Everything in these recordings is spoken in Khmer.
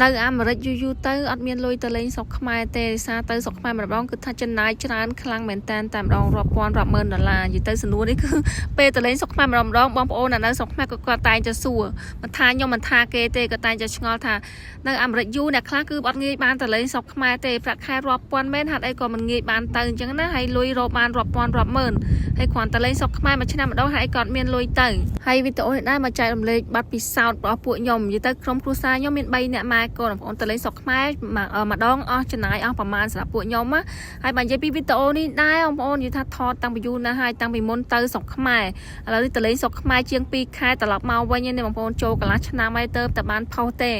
នៅអាមេរិកយូរទៅអត់មានលុយទៅលេងស្រុកខ្មែរទេសារទៅស្រុកខ្មែរម្ដងគឺថាចំណាយច្រើនខ្លាំងមែនតើតែម្ដងរាប់ពាន់រាប់ម៉ឺនដុល្លារនិយាយទៅសំណួរនេះគឺពេលទៅលេងស្រុកខ្មែរម្ដងបងប្អូននៅស្រុកខ្មែរក៏គាត់តែងតែសួរមិនថាខ្ញុំមិនថាគេទេក៏តែងតែឆ្ងល់ថានៅអាមេរិកយូរអ្នកខ្លះគឺអត់ងាយបានទៅលេងស្រុកខ្មែរទេប្រាក់ខែរាប់ពាន់មែនហេតុអីក៏មិនងាយបានទៅអញ្ចឹងណាហើយលុយរកបានរាប់ពាន់រាប់ម៉ឺនហើយគ្រាន់តែលេងស្រុកខ្មែរមួយឆ្នាំម្ដងហើយក៏អត់មានលុយទៅហើយវីដេអូនេះដែរមកចែករំលែកបទពិសោធន៍របស់ពួកខ្ញុំនិយាយទៅក្រុមគ្រួសារខ្ញុំមាន3នាក់ម៉ែកូនបងប្អូនទៅលេងស្រុកខ្មែរម្ដងអស់ចំណាយអស់ប្រមាណសម្រាប់ពួកខ្ញុំហើយបើនិយាយពីវីដេអូនេះដែរបងប្អូននិយាយថាថតតាំងពីយូរណាស់ហើយតាំងពីមុនទៅស្រុកខ្មែរឥឡូវនេះទៅលេងស្រុកខ្មែរជាង2ខែត្រឡប់មកវិញនេះបងប្អូនចូលកន្លះឆ្នាំហើយទៅតែបានផុសទ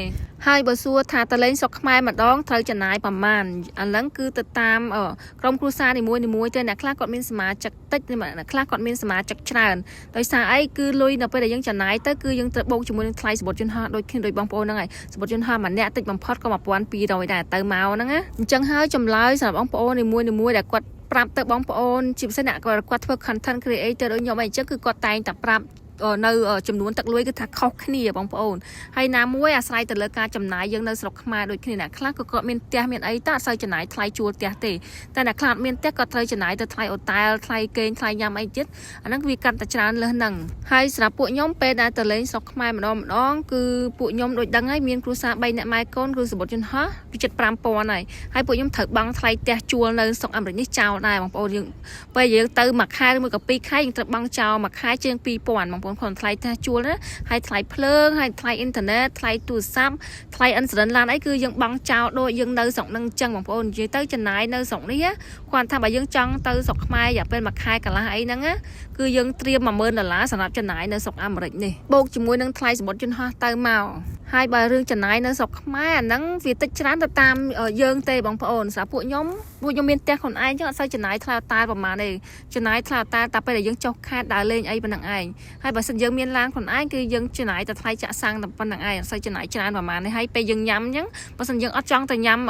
េហើយបើសួរថាទៅលេងស្រុកខ្មែរម្ដងត្រូវចំណាយប្រមាណឥឡូវគឺទៅតាមក្រុមគ្រួសារនីមួយៗទៅអ្នកខ្លះគាត់មានសមាជិកតិចអ្នកខ្លះគាត់មានសមាជិកច្រើនដោយសារអីគឺលុយនៅពេលដែលយើងចំណាយទៅគឺយើងត្រូវបូកជាមួយនឹងថ្លៃសំបុត្រយន្តហោះដូចគ្នាដូចបងប្អូនហ្នឹងហើយសំបុត្រយន្តហោះម្នាក់តិចបំផុតក៏1200ដែរទៅមកហ្នឹងណាអញ្ចឹងហើយចម្លើយសម្រាប់បងប្អូននីមួយៗដែលគាត់ប្រាប់ទៅបងប្អូនជាពិសេសអ្នកគាត់ធ្វើ content creator ដូចខ្ញុំអីអញ្ចឹងគឺគាត់តែងតែប្រាប់នៅចំនួនទឹកលុយគឺថាខុសគ្នាបងប្អូនហើយណាមួយអាស្រ័យទៅលើការចំណាយយើងនៅស្រុកខ្មែរដូចគ្នាអ្នកខ្លះក៏គាត់មានផ្ទះមានអីតើអត់សូវចំណាយថ្លៃជួលផ្ទះទេតែអ្នកខ្លះអត់មានផ្ទះក៏ត្រូវចំណាយទៅថ្លៃអូតែលថ្លៃគេងថ្លៃញ៉ាំអីទៀតអាហ្នឹងវាកាន់តែច្រើនលើសហ្នឹងហើយសម្រាប់ពួកខ្ញុំពេលដែលទៅលេងស្រុកខ្មែរម្ដងគឺពួកខ្ញុំដូចដឹងហើយមានគ្រួសារ3នាក់ម៉ែកូនគឺសម្បត្តិយន្តហោះវា75000ហើយពួកខ្ញុំត្រូវបង់ថ្លៃផ្ទះជួលនៅស្រុកអាមេរិកនេះចោលដែរបងប្អូនយើងពេលយើងទៅមួយខែឬមួយក៏2ខែយើងត្រូវបង់ចោលមួយខែជាង2000បងប្អូនខ្លួនថ្លៃផ្ទះជួលណាហើយថ្លៃភ្លើងហើយថ្លៃអ៊ីនធឺណិតថ្លៃទូរស័ព្ទថ្លៃអិនស៊ុរ៉ិនឡានអីគឺយើងបង់ចោលដូចយើងនៅស្រុកហ្នឹងអញ្ចឹងបងប្អូននិយាយទៅចំណាយនៅស្រុកនេះគាត់ថាបើយើងចង់ទៅស្រុកខ្មែររយៈពេលមួយខែកន្លះអីហ្នឹងគឺយើងត្រៀម$10000សម្រាប់ចំណាយនៅស្រុកអាមេរិកនេះបូកជាមួយនឹងថ្លៃសំបុត្រយន្តហោះទៅមកហើយបើរឿងចំណាយនៅស្រុកខ្មែរអាហ្នឹងវាតិចច្រើនទៅតាមយើងទេបងប្អូនសម្រាប់ពួកខ្ញុំមានផ្ទះខ្លួនឯងចឹងអត់សូវចំណាយថ្លៃតាប្រហែលទេចំណាយថ្លៃតាតែពេលដែលយើងចុះខេត្តដើរលេងអីប៉ុណ្្នឹងឯងហើយបើសិនយើងមានឡានខ្លួនឯងគឺយើងចំណាយតែថ្លៃចាក់សាំងតែប៉ុណ្្នឹងឯងអត់សូវចំណាយច្រើនប្រហែលទេហើយពេលយើងញ៉ាំចឹងបើសិនយើងអត់ចង់ទៅញ៉ាំ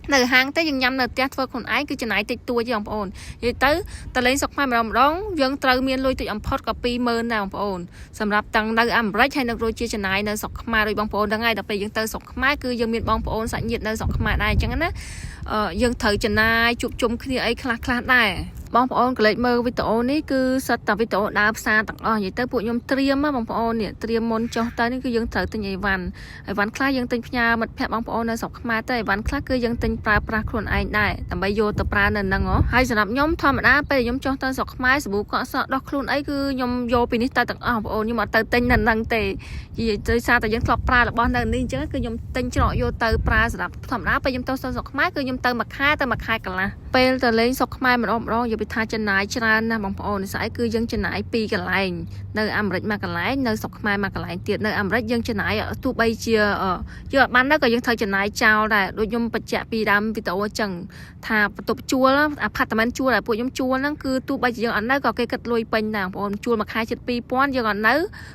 នៅហាងទៅយើងញ៉ាំនៅផ្ទះធ្វើខ្លួនឯងគឺចំណាយតិចតួចទេបងប្អូននិយាយទៅលេងស្រុកខ្មែរម្ដងយើងត្រូវមានលុយតិចអំផុតក៏20000ដែរបងប្អូនសម្រាប់តាំងនៅអាមេរិកហើយនៅរួចជាចំណាយនៅស្រុកខ្មែរដោយបងប្អូនហ្នឹងហើយដល់ពេលយើងទៅស្រុកខ្មែរគឺយើងមានបងប្អូនសាច់ញាតិនៅស្រុកខ្មែរដែរអញ្ចឹងណាយើងត្រូវចំណាយជួបជុំគ្នាអីខ្លះដែរបងប្អូនកលេចមើលវីដេអូនេះគឺសិតតែវីដេអូដើរផ្សារទាំងអស់និយាយទៅពួកខ្ញុំត្រៀមបងប្អូននេះត្រៀមមុនចុះទៅនេះគឺយើងត្រូវទិញអីវ៉ាន់ខ្លះយើងទិញផ្ញើមិត្តភ័ក្តិបងប្អូននៅស្រុកខ្មែរទៅអីវ៉ាន់ខ្លះគឺយើងទិញប្រើប្រាស់ខ្លួនឯងដែរដើម្បីយកទៅប្រើនៅហ្នឹងហើយសម្រាប់ខ្ញុំធម្មតាពេលខ្ញុំចុះទៅស្រុកខ្មែរសាប៊ូកក់សក់ដោះខ្លួនអីគឺខ្ញុំយកពីនេះទៅទាំងអស់បងប្អូនខ្ញុំអត់ទៅទិញនៅហ្នឹងទេនិយាយទៅសារតែយើងធ្លាប់ប្រើរបស់នៅនេះអញ្ចឹងគឺខ្ញុំទិញច្រកយកទៅប្រើសម្រាប់ធម្មតាពេលខ្ញុំទៅស្រុកខ្មែរគឺខ្ញុំទៅមួយខែកន្លះពេលទៅលេងស្រុកខ្មែរម្ដងយកពីថាចំណាយច្រើនណាស់បងប្អូនស្អីគឺយើងចំណាយ2កន្លែងនៅអាមេរិកមួយកន្លែងនៅស្រុកខ្មែរមួយកន្លែងទៀតនៅអាមេរិកយើងចំណាយទោះបីជាយើងអត់បានទៅក៏យើងត្រូវចំណាយចោលដែរដូចខ្ញុំបញ្ជាក់ពីដើមវីដេអូអញ្ចឹងថាបន្ទប់ជួលអាផាតមិនជួលដែលពួកខ្ញុំជួលហ្នឹងគឺទោះបីជាយើងអត់នៅក៏គេគិតលុយពេញដែរបងប្អូនជួលមួយខែជិត2000យើងអត់នៅ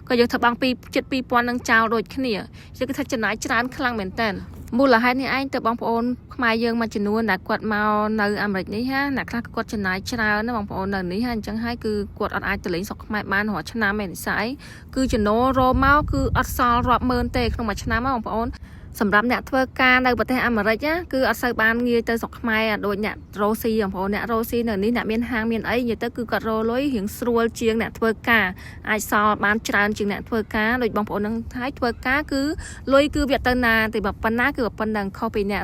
ក៏យើងត្រូវបង់ជិត2000នឹងចោលដូចគ្នាយើងគឺថាចំណាយច្រើនខ្លាំងមែនតើមូលហេតុនេះឯងទៅបងប្អូនខ្មែរយើងមួយចំនួនដែលគាត់មកនៅអាមេរិកនេះអ្នកខ្លះគាត់ចំណាយច្រើនណាបងប្អូននៅនេះអញ្ចឹងហើយគឺគាត់អត់អាចទៅលេងស្រុកខ្មែរបានរាល់ឆ្នាំឯនិស័យគឺចំណូលរមកគឺអត់សល់រាប់ម៉ឺនទេក្នុងមួយឆ្នាំបងប្អូនសម្រាប់អ្នកធ្វើការនៅប្រទេសអាមេរិកគឺអត់សូវបានងាយទៅស្រុកខ្មែរដូចអ្នករ៉ូស៊ីបងប្អូនអ្នករ៉ូស៊ីនៅនេះអ្នកមានហាងមានអីនិយាយទៅគឺគាត់រលុយរៀងស្រួលជាងអ្នកធ្វើការអាចសល់បានច្រើនជាងអ្នកធ្វើការដូចបងប្អូននឹងហើយធ្វើការគឺលុយគឺវាទៅណាតែបើប៉ុណ្ណាគឺប៉ុណ្ណឹងខុសពីអ្ន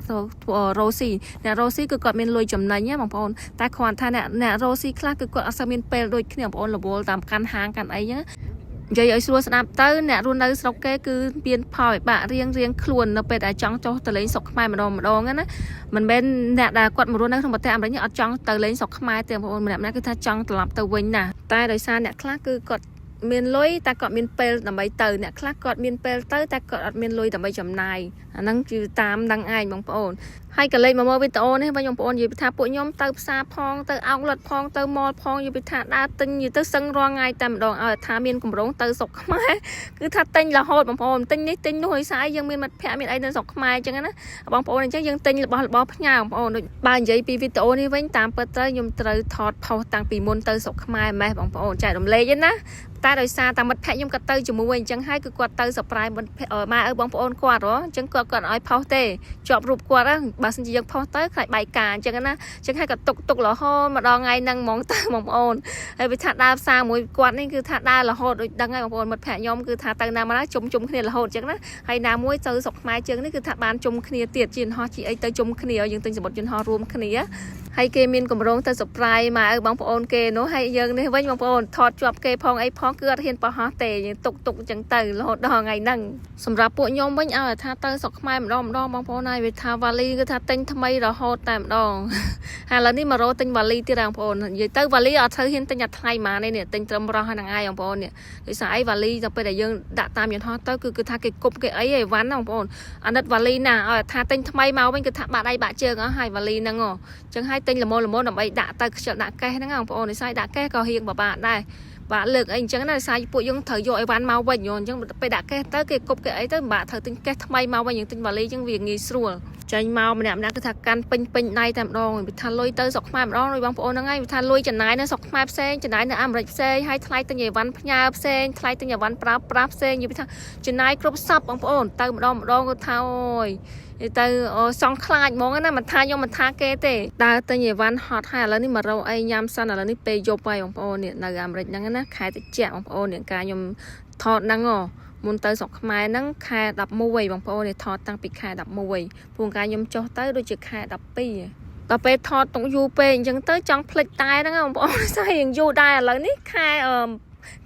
ករ៉ូស៊ីអ្នករ៉ូស៊ីគឺគាត់មានលុយចំណេញបងប្អូនតែគ្រាន់ថាអ្នករ៉ូស៊ីខ្លះគឺគាត់អត់សូវមានពេលដូចគ្នាបងប្អូនរវល់តាមកាន់ហាងកាន់អីហ្នឹងនិយាយឲ្យស្រួលស្ដាប់ទៅអ្នករស់នៅស្រុកគេគឺមានផលវិបាករៀងខ្លួននៅពេលដែលចង់ចុះទៅលេងស្រុកខ្មែរម្ដងណាមិនមែនអ្នកដែលគាត់មករស់នៅក្នុងប្រទេសអាមេរិកអត់ចង់ទៅលេងស្រុកខ្មែរទេបងប្អូនម្នាក់គឺថាចង់ត្រឡប់ទៅវិញណាតែដោយសារអ្នកខ្លះគឺគាត់មានលុយតែគាត់មានពេលដើម្បីទៅអ្នកខ្លះគាត់មានពេលទៅតែគាត់អត់មានលុយដើម្បីចំណាយអាហ្នឹងគឺតាមដឹងឯងបងប្អូនហើយកលេចមកមើលវីដេអូនេះបងប្អូននិយាយថាពួកខ្ញុំទៅផ្សារផងទៅអោកលត់ផងទៅម៉លផងនិយាយថាដើរទិញនិយាយទៅសឹងរាល់ថ្ងៃតែម្ដងឲ្យថាមានកម្រងទៅស្រុកខ្មែរគឺថាទិញរហូតបងប្អូនទិញនេះទិញនោះឲ្យស្អីយើងមានមិត្តភ័ក្តិមានអីនៅស្រុកខ្មែរអញ្ចឹងណាបងប្អូនអញ្ចឹងយើងទិញរបស់ផ្ញើបងប្អូនដូចបើនិយាយពីវីដេអូនេះវិញតាមពិតទៅខ្ញុំត្រូវថតផុសតាំងពីមុនទៅស្រុកខ្មែរម៉េះបងប្អូនចែករំលែកណា តែដោយសារតែមិត្តភក្តិខ្ញុំក៏ទៅជាមួយអញ្ចឹងហើយគឺគាត់ទៅ surprise ម៉ែឪបងប្អូនគាត់ហ៎អញ្ចឹងគាត់ឲ្យផុសទេជាប់រូបគាត់ហ្នឹងបើសិនជាយើងផុសទៅខ្លាចបែកការអញ្ចឹងណាអញ្ចឹងហើយក៏ទុករហូតមកដល់ថ្ងៃហ្នឹងហ្មងទៅបងប្អូនហើយវាថាដើរផ្សារមួយគាត់នេះគឺថាដើររហូតដូចដឹងហើយបងប្អូនមិត្តភក្តិខ្ញុំគឺថាទៅណាមកណាជុំគ្នារហូតអញ្ចឹងណាហើយណាមួយទៅស្រុកខ្មែរជើងនេះគឺថាបានជុំគ្នាទៀតជាយន្តហោះជាអីទៅជុំគ្នាយើងទិញសម្បត្តិយន្តហោះរួមគ្នាហើយគេមានកម្រងទៅ surprise ម៉ែឪបងប្អូនគេនោះហើយយើងនេះវិញបងប្អូនថតជាប់គេផងអីផងគឺអត់ហ៊ានបោះហោះទេយើងទុកអញ្ចឹងទៅរហូតដល់ថ្ងៃហ្នឹងសម្រាប់ពួកខ្ញុំវិញឲ្យថាទៅស្រុកខ្មែរម្ដងបងប្អូនហើយវាថាវ៉ាលីគឺថាទិញថ្មីរហូតតែម្ដងហើយឥឡូវនេះមករកទិញវ៉ាលីទៀតបងប្អូននិយាយទៅវ៉ាលីអត់ត្រូវហ៊ានទិញអាថ្លៃម៉ានេះទិញត្រឹមរស់ហ្នឹងឯងបងប្អូននេះដោយសារអីវ៉ាលីដល់ពេលដែលយើងដាក់តាមយន្តហោះទៅគឺថាគេគប់គេអីឯវ៉ាន់ណាបងប្អូនអាណិតវ៉ាលីណាឲ្យថាទិញថ្មីមកវិញគឺថាបាក់ដៃបាក់ជើងអស់ហើយវ៉ាលីហ្នឹងអញ្ចឹងហើយទិញល្មមដើម្បីដាក់ទៅខ្ជិលដាក់កេះហ្នឹងបងប្អូនដោយសារដាក់កេះក៏រៀងពិបាកដែរបាក់លើកអីអញ្ចឹងណាដោយសារពួកយើងត្រូវយកអីវ៉ាន់មកវិញអញ្ចឹងពេលដាក់កេះទៅគេគប់គេអីទៅបាក់ត្រូវទិញកេះថ្មីមកវិញយើងទិញវ៉ាលីអញ្ចឹងវាងាយស្រួលចាញ់មកម្នាក់គឺថាកាន់ពេញដៃតែម្ដងវាថាលុយទៅស្រុកខ្មែរម្ដងដោយបងប្អូនហ្នឹងហើយវាថាលុយចំណាយនៅស្រុកខ្មែរផ្សេងចំណាយនៅអាមេរិកផ្សេងហើយថ្លៃទិញអីវ៉ាន់ផ្ញើផ្សេងថ្លៃទិញអីវ៉ាន់ប្រើប្រាស់ផ្សេងនិយាយថាចំណាយគ្រប់សពបងប្អូនទៅម្ដងគឺថាអូយទៅសងខ្លាចហ្មងណាមិនថាខ្ញុំមិនថាគេទេដើរទិញអីវ៉ាន់ហត់ហើយឥឡូវនេះមករកអីញ៉ាំសិនឥឡូវនេះពេលយប់ហើយបងប្អូននេះនៅអាមេរិកហ្នឹងណាខែតិចបងប្អូននេះការខ្ញុំថតហ្នឹងមុនទៅស្រុកខ្មែរហ្នឹងខែ11បងប្អូននេះថតតាំងពីខែ11ព្រោះការខ្ញុំចុះទៅដូចជាខែ12ដល់ពេលថតតុងយូរពេកអញ្ចឹងទៅចង់ភ្លេចតែហ្នឹងបងប្អូនស្អីយ៉ាងយូរដែរឥឡូវនេះខែ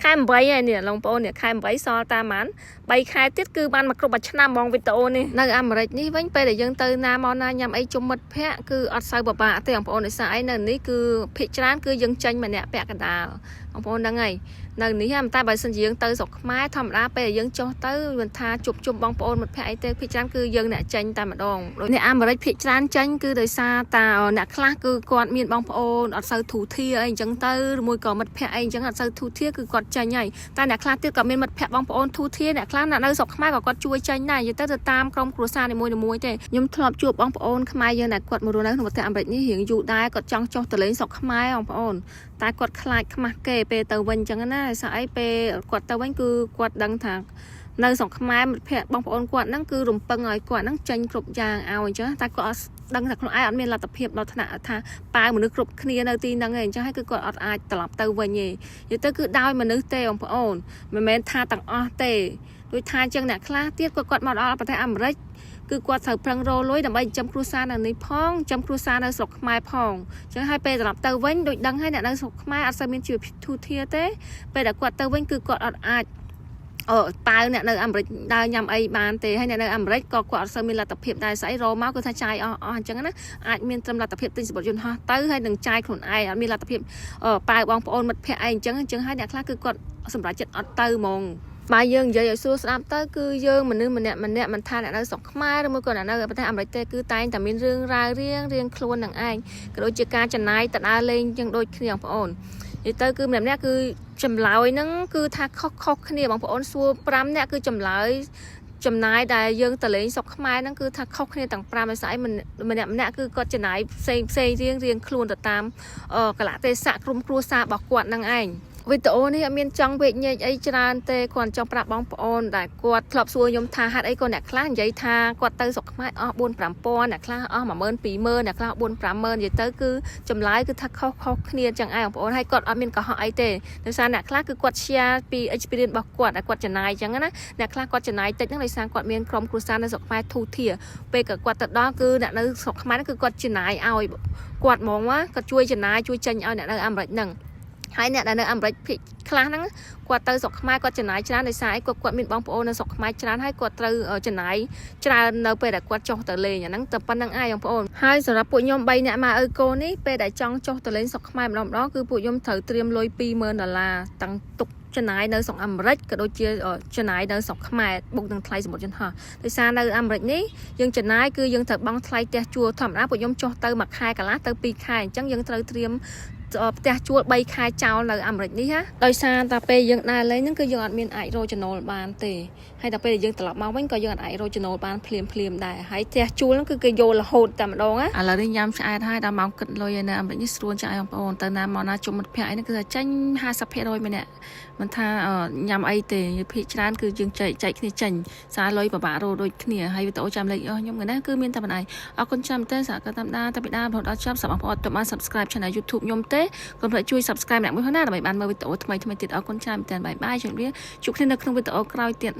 8ហើយនេះបងប្អូននេះខែ8សល់តាម៉ាន3ខែទៀតគឺបានមកគ្រប់មួយឆ្នាំហ្មងវីដេអូនេះនៅអាមេរិកនេះវិញពេលដែលយើងទៅណាមកណាញ៉ាំអីជុំមិត្តភ័ក្តិគឺអត់សូវពិបាកទេបងប្អូនដោយសារអីនៅនេះគឺភាគច្រើនគឺយើងចេញម្នាក់ពាក់កណ្ដាលបងប្អូនហ្នឹងហើយនៅនេះតែបើសិនជាយើងទៅស្រុកខ្មែរធម្មតាពេលដែលយើងចុះទៅមិនថាជុំបងប្អូនមិត្តភ័ក្តិអីទេភាគច្រើនគឺយើងអ្នកចេញតែម្ដងដូចអ្នកអាមេរិកភាគច្រើនចេញគឺដោយសារតាអ្នកខ្លះគឺគាត់មានបងប្អូនអត់សូវធូរធារអីអញ្ចឹងទៅឬមួយក៏មិត្តភ័ក្តិអីអញ្ចឹងអត់សូវធូរធារគឺគាត់ចេញហើយតែអ្នកខ្លះទៀតក៏មានមិត្តភ័ក្តិបងប្អូនធូរធារអ្នកខ្លះនៅស្រុកខ្មែរក៏គាត់ជួយចេញដែរនិយាយទៅតាមក្រុមគ្រួសារនីមួយៗទេខ្ញុំធ្លាប់ជួបបងប្អូនខ្មែរយើងដែលគាត់មករស់នៅក្នុងប្រទេសអាមេរិកនេះរៀងយូរដែរគាត់ចង់ចុះទៅលេងស្រុកខ្មែរបងប្អូនតែគាត់ខ្លាចខ្មាស់គេពេលទៅវិញអញ្ចឹងណាដោយសារអីពេលគាត់ទៅវិញគឺគាត់ដឹងថានៅស្រុកខ្មែរមិត្តភ័ក្តិបងប្អូនគាត់ហ្នឹងគឺរំពឹងឲ្យគាត់ហ្នឹងចេញគ្រប់យ៉ាងឲ្យអញ្ចឹងតែគាត់អត់ដឹងថាខ្លួនឯងអត់មានលទ្ធភាពដល់ថ្នាក់ថាប៉ាវមនុស្សគ្រប់គ្នានៅទីហ្នឹងឯងអញ្ចឹងហើយគឺគាត់អត់អាចត្រឡប់ទៅវិញទេនិយាយទៅគឺដោយមនុស្សទេបងប្អូនមិនមែនថាទាំងអស់ទេដូចថាអញ្ចឹងអ្នកខ្លះទៀតគាត់មកដល់ប្រទេសអាមេរិកគឺគាត់ត្រូវប្រឹងរកលុយដើម្បីចិញ្ចឹមគ្រួសារនៅនេះផងចិញ្ចឹមគ្រួសារនៅស្រុកខ្មែរផងអញ្ចឹងហើយពេលត្រឡប់ទៅវិញដូចដឹងហើយអ្នកនៅស្រុកខ្មែរអត់សូវមានជីវភាពធូរធារទេពេលដែលគាត់ទៅវិញគឺគាត់អត់អាចប៉ាវអ្នកនៅអាមេរិកដើរញ៉ាំអីបានទេហើយអ្នកនៅអាមេរិកក៏គាត់អត់សូវមានលទ្ធភាពដែរស្អីរកមកគឺថាចាយអស់អញ្ចឹងណាអាចមានត្រឹមលទ្ធភាពទិញសម្បត្តិយន្តហោះទៅហើយនឹងចាយខ្លួនឯងអត់មានលទ្ធភាពប៉ាវបងប្អូនមិត្តភ័ក្តិអីអញ្ចឹងហើយអ្នកខ្លះគឺគាត់សម្រាប់ចិត្តអត់ទៅហ្មងបើយើងនិយាយឲ្យសួរស្ដាប់ទៅគឺយើងមនុស្សម្នាក់មិនថាអ្នកនៅស្រុកខ្មែរឬមួយក៏អ្នកនៅប្រទេសអាមេរិកទេគឺតែងតែមានរឿងរ៉ាវរៀងខ្លួននឹងឯងក៏ដូចជាការចំណាយទៅដើរលេងចឹងដូចគ្នាបងប្អូននិយាយទៅគឺម្នាក់គឺចម្លើយហ្នឹងគឺថាខុសគ្នាបងប្អូនសួរ5នាក់គឺចម្លើយចំណាយដែលយើងទៅលេងស្រុកខ្មែរហ្នឹងគឺថាខុសគ្នាទាំង5ដោយសារម្នាក់គឺគាត់ចំណាយផ្សេងរៀងខ្លួនទៅតាមកលៈទេសៈក្រុមគ្រួសាររបស់គាត់ហ្នឹងឯងវីដេអូនេះអត់មានចង់វេកញែកអីច្រើនទេគាត់ចង់ប្រាប់បងប្អូនដែលគាត់ធ្លាប់សួរខ្ញុំថាហេតុអីក៏អ្នកខ្លះនិយាយថាគាត់ទៅស្រុកខ្មែរអស់ 4-5,000 អ្នកខ្លះអស់ 120,000 អ្នកខ្លះ 4-5,000 និយាយទៅគឺចម្លើយគឺថាខុសគ្នាចឹងឯងបងប្អូនហើយគាត់អត់មានកុហកអីទេដោយសារអ្នកខ្លះគឺគាត់ share ពី experience របស់គាត់ដែលគាត់ចំណាយចឹងណាអ្នកខ្លះគាត់ចំណាយតិចហ្នឹងដោយសារគាត់មានក្រុមគ្រួសារនៅស្រុកខ្មែរធូរធារពេលគាត់ទៅដល់គឺអ្នកនៅស្រុកខ្មែរគឺគាត់ចំណាយឲ្យគាត់ហ្មងគាត់ជួយចំណាយជួយចេញឲ្យអ្នកនៅអាមេរិកហ្នឹងហើយអ្នកដែលនៅអាមេរិកភាគខ្លះហ្នឹងគាត់ទៅស្រុកខ្មែរគាត់ចំណាយច្រើនដោយសារអីគាត់មានបងប្អូននៅស្រុកខ្មែរច្រើនហើយគាត់ត្រូវចំណាយច្រើននៅពេលដែលគាត់ចុះទៅលេងអាហ្នឹងតែប៉ុណ្្នឹងឯងបងប្អូនហើយសម្រាប់ពួកខ្ញុំ3នាក់ម៉ាឪកូននេះពេលដែលចង់ចុះទៅលេងស្រុកខ្មែរម្ដងគឺពួកខ្ញុំត្រូវត្រៀមលុយ$20,000តាំងទុកចំណាយនៅស្រុកអាមេរិកក៏ដូចជាចំណាយនៅស្រុកខ្មែរបុកនឹងថ្លៃសម្បត្តិយន្តហោះដោយសារនៅអាមេរិកនេះយើងចំណាយគឺយើងត្រូវបង់ថ្លៃផ្ទះជួលធម្មតាពួកខ្ញុំចុះទៅ1ខែកន្លះទៅ2ខែអញ្ចឹងយើងត្រូវត្រៀម ផ្ទះជួល3ខែចោលនៅអាមេរិកនេះណាដោយសារតែពេលយើងដើរលេងហ្នឹងគឺយើងអត់មានអាចរកចំណូលបានទេហើយតែពេលយើងត្រឡប់មកវិញក៏យើងអាចរកចំណូលបានភ្លាមដែរហើយផ្ទះជួលហ្នឹងគឺគេយករហូតតែម្ដងណាឥឡូវនេះញ៉ាំឆ្អែតហើយដល់ម៉ោងគិតលុយហើយនៅអាមេរិកនេះស្រួលចាស់បងប្អូនទៅណាមកណាជុំមិត្តភក្តិអីហ្នឹងគឺថាចាញ់ 50% ម្នាក់មិនថាញ៉ាំអីទេភាគច្រើនគឺយើងចែកគ្នាចាញ់សារលុយពិបាករកដូចគ្នាហើយវីដេអូចាំលេខខ្ញុំហ្នឹងណាគឺមានតែប៉ុណ្ណេះអរគុណចាំតែសហការតាមដានតែពីដើមរហូតដល់ចប់សូមបងប្អូនទៅបាន Subscribe Channel YouTube ខ្ញុំទេកុំភ្លេចជួយ Subscribe អ្នកមួយផងណាដើម្បីបានមើលវីដេអូថ្មីៗទៀតអរគុណច្រើនតែបាយបាយជម្រាបជួបគ្នានៅក្នុងវីដេអូក្រោយទៀត